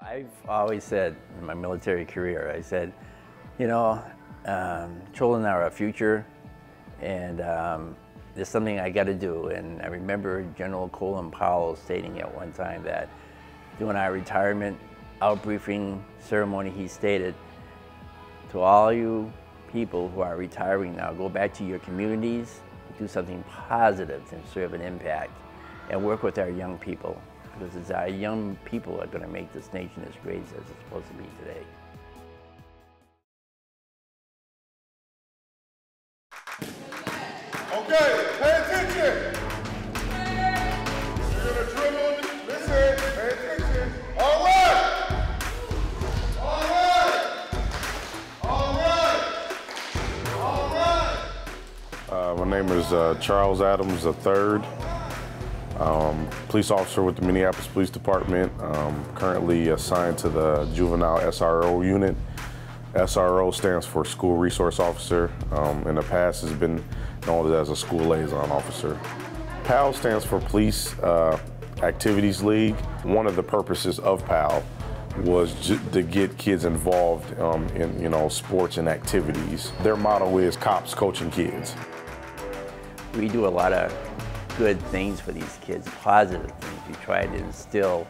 I've always said in my military career, I said, you know, children are our future, and there's something I got to do. And I remember General Colin Powell stating at one time that during our retirement outbriefing ceremony, he stated, to all you people who are retiring now, go back to your communities, do something positive and serve an impact, and work with our young people, because it's our young people that are going to make this nation as great as it's supposed to be today. Okay, pay attention. You're gonna dribble. Listen, pay attention. All right. All right. All right. All right. My name is Charles Adams III. Police officer with the Minneapolis Police Department. Currently assigned to the juvenile SRO unit. SRO stands for School Resource Officer. In the past has been known as a School Liaison Officer. PAL stands for Police Activities League. One of the purposes of PAL was to get kids involved in sports and activities. Their motto is cops coaching kids. We do a lot of good things for these kids, positive things. We try to instill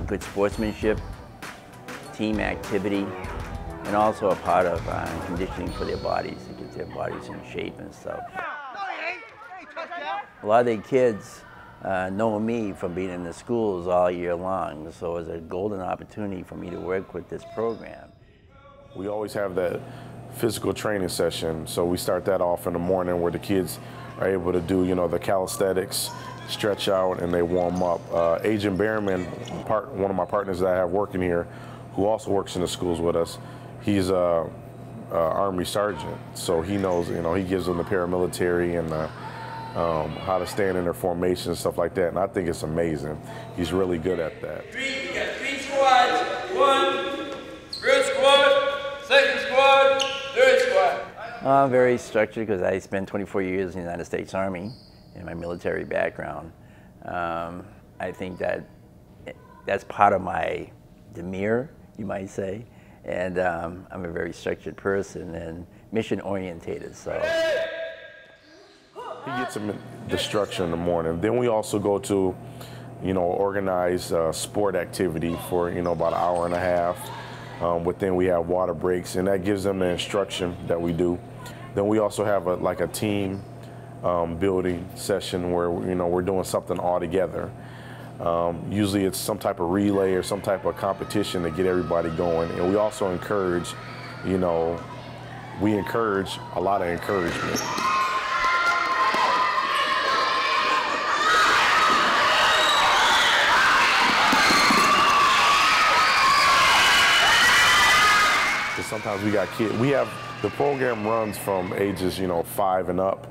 good sportsmanship, team activity, and also a part of conditioning for their bodies, to get their bodies in shape and stuff. A lot of the kids know me from being in the schools all year long, so it was a golden opportunity for me to work with this program. We always have that physical training session, so we start that off in the morning where the kids are able to do, the calisthenics, stretch out, and they warm up. Agent Behrman, one of my partners that I have working here, who also works in the schools with us, he's a Army sergeant, so he knows, he gives them the paramilitary and how to stand in their formation and stuff like that, and I think it's amazing. He's really good at that. We got 3 squads, 1, first squad, second squad, third squad. I'm very structured because I spent 24 years in the United States Army in my military background. I think that that's part of my demeanor, you might say. And I'm a very structured person and mission-orientated, so. He gets them the structure in the morning. Then we also go to, organize sport activity for, about an hour and a half. But then we have water breaks, and that gives them the instruction that we do. Then we also have a team building session where, we're doing something all together. Usually it's some type of relay or some type of competition to get everybody going. And we also encourage, we encourage a lot of encouragement. Sometimes we got kids. The program runs from ages, 5 and up.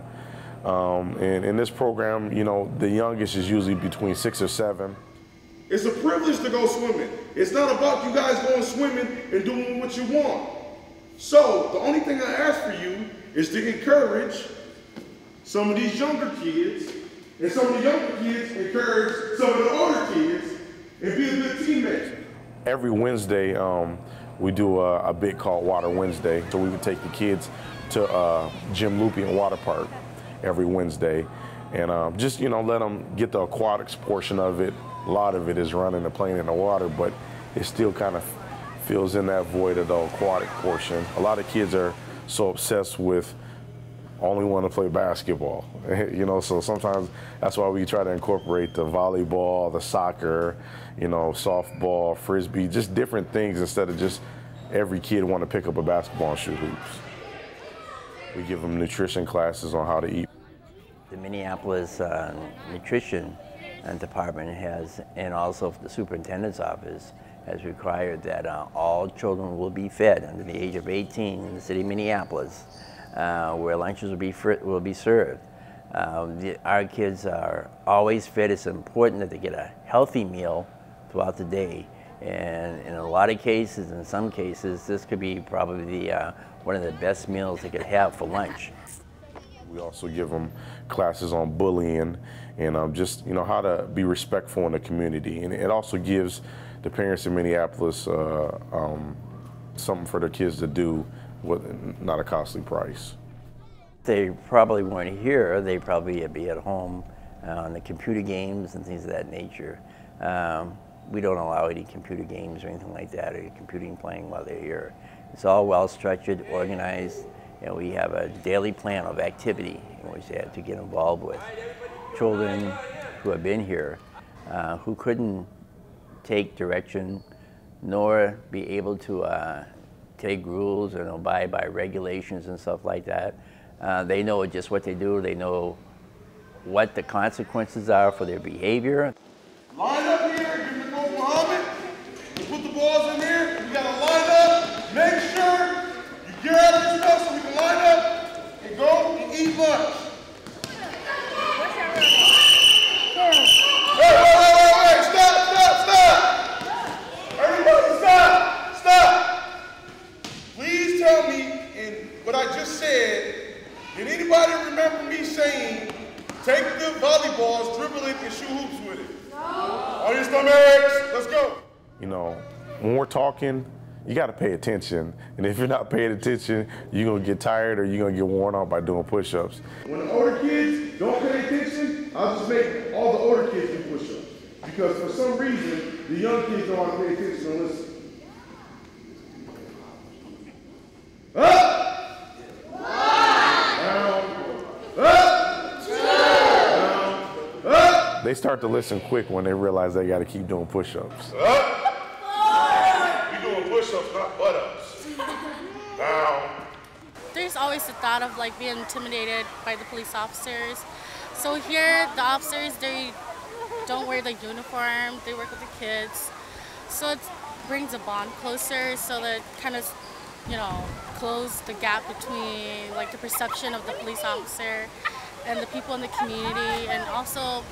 And in this program, the youngest is usually between 6 or 7. It's a privilege to go swimming. It's not about you guys going swimming and doing what you want. So the only thing I ask for you is to encourage some of these younger kids, and some of the younger kids encourage some of the older kids, and be a good teammate. Every Wednesday, we do a bit called Water Wednesday. So we would take the kids to Jim Lupian Water Park every Wednesday, and just let them get the aquatics portion of it. A lot of it is running and playing in the water, but it still kind of fills in that void of the aquatic portion. A lot of kids are so obsessed with only want to play basketball, so sometimes that's why we try to incorporate the volleyball, the soccer, softball, frisbee, just different things instead of just every kid want to pick up a basketball and shoot hoops. We give them nutrition classes on how to eat. The Minneapolis Nutrition Department has, and also the superintendent's office, has required that all children will be fed under the age of 18 in the city of Minneapolis, where lunches will be served. Our kids are always fed. It's important that they get a healthy meal throughout the day. And in a lot of cases, in some cases, this could be probably one of the best meals they could have for lunch. We also give them classes on bullying and just how to be respectful in the community. And it also gives the parents in Minneapolis something for their kids to do with not a costly price. They probably weren't here. They probably would be at home on the computer games and things of that nature. We don't allow any computer games or anything like that, or computing playing while they're here. It's all well structured, organized, and we have a daily plan of activity in which they have to get involved with. Children who have been here, who couldn't take direction, nor be able to take rules and abide by regulations and stuff like that. They know just what they do. They know what the consequences are for their behavior. Line up here, give me the Coach Muhammad. We put the balls in here. We gotta line up. Make sure you gear up your stuff so we can line up and go and eat lunch. Wait, stop. Everybody stop. Please tell me in what I just said, did anybody remember me saying, take the volleyballs, dribble it, and shoot hoops with it? On your stomachs, let's go. You know, when we're talking, you got to pay attention. And if you're not paying attention, you're going to get tired or you're going to get worn out by doing push-ups. When the older kids don't pay attention, I'll just make all the older kids do push-ups. Because for some reason, the young kids don't want to pay attention and listen. Up! They start to listen quick when they realize they got to keep doing push-ups. Up. We doing push-ups, not butt-ups. Down. There's always the thought of like being intimidated by the police officers. So here, the officers, they don't wear the uniform. They work with the kids. So it brings a bond closer. So that kind of, you know, close the gap between like the perception of the police officer and the people in the community. And also,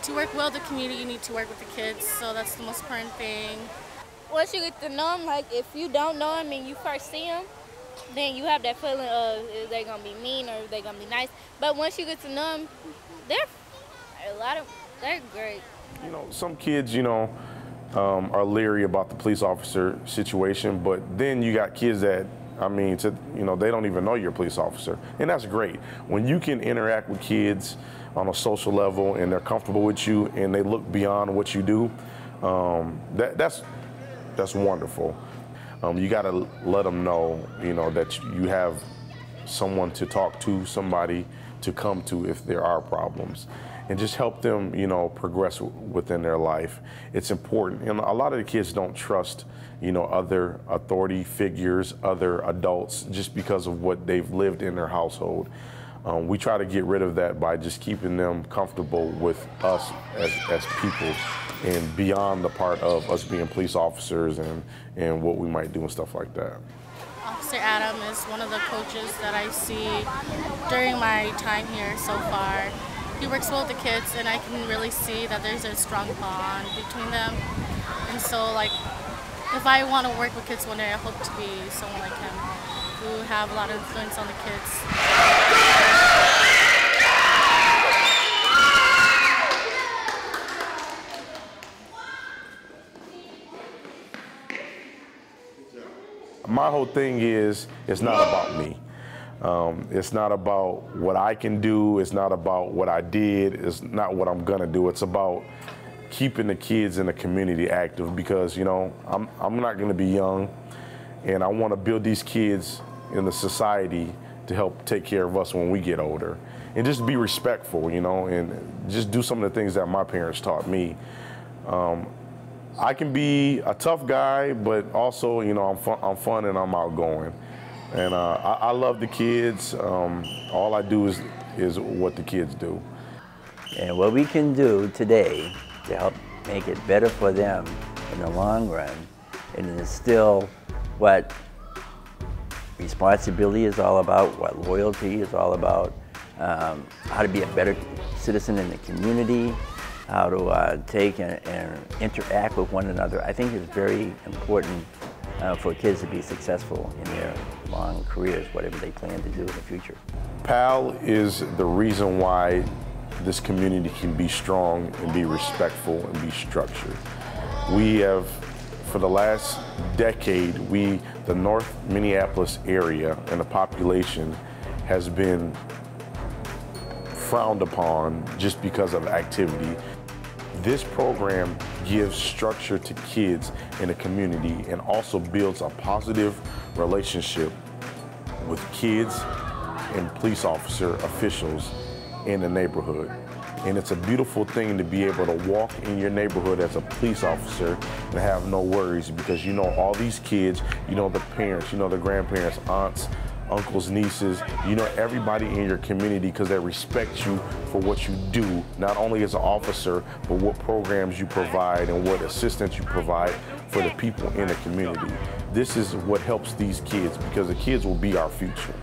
to work well with the community, you need to work with the kids. So that's the most important thing. Once you get to know them, like if you don't know them and you first see them, then you have that feeling of is they gonna be mean or is they gonna be nice. But once you get to know them, they're great. You know, some kids, you know, are leery about the police officer situation, but then you got kids that, I mean, they don't even know you're a police officer, and that's great. When you can interact with kids on a social level and they're comfortable with you and they look beyond what you do, that's wonderful. You got to let them know, you know, that you have someone to talk to, somebody to come to if there are problems, and just help them, you know, progress within their life. It's important, and a lot of the kids don't trust, you know, other authority figures, other adults, just because of what they've lived in their household. We try to get rid of that by just keeping them comfortable with us as people and beyond the part of us being police officers and what we might do and stuff like that. Officer Adam is one of the coaches that I see during my time here so far. He works well with the kids, and I can really see that there's a strong bond between them. And so, like, if I want to work with kids one day, I hope to be someone like him who have a lot of influence on the kids. My whole thing is, it's not about me. It's not about what I can do. It's not about what I did. It's not what I'm gonna do. It's about keeping the kids in the community active, because, you know, I'm not gonna be young, and I wanna build these kids in the society to help take care of us when we get older. And just be respectful, you know, and just do some of the things that my parents taught me. I can be a tough guy, but also, you know, I'm fun and I'm outgoing. And I love the kids. All I do is what the kids do. And what we can do today to help make it better for them in the long run and instill what responsibility is all about, what loyalty is all about, how to be a better citizen in the community, how to take and interact with one another. I think it's very important for kids to be successful in their long careers, whatever they plan to do in the future. PAL is the reason why this community can be strong and be respectful and be structured. We have, for the last decade, the North Minneapolis area and the population has been frowned upon just because of activity. This program gives structure to kids in the community and also builds a positive relationship with kids and police officer officials in the neighborhood. And it's a beautiful thing to be able to walk in your neighborhood as a police officer and have no worries, because you know all these kids, you know the parents, you know the grandparents, aunts, uncles, nieces, you know everybody in your community, because they respect you for what you do, not only as an officer, but what programs you provide and what assistance you provide for the people in the community. This is what helps these kids, because the kids will be our future.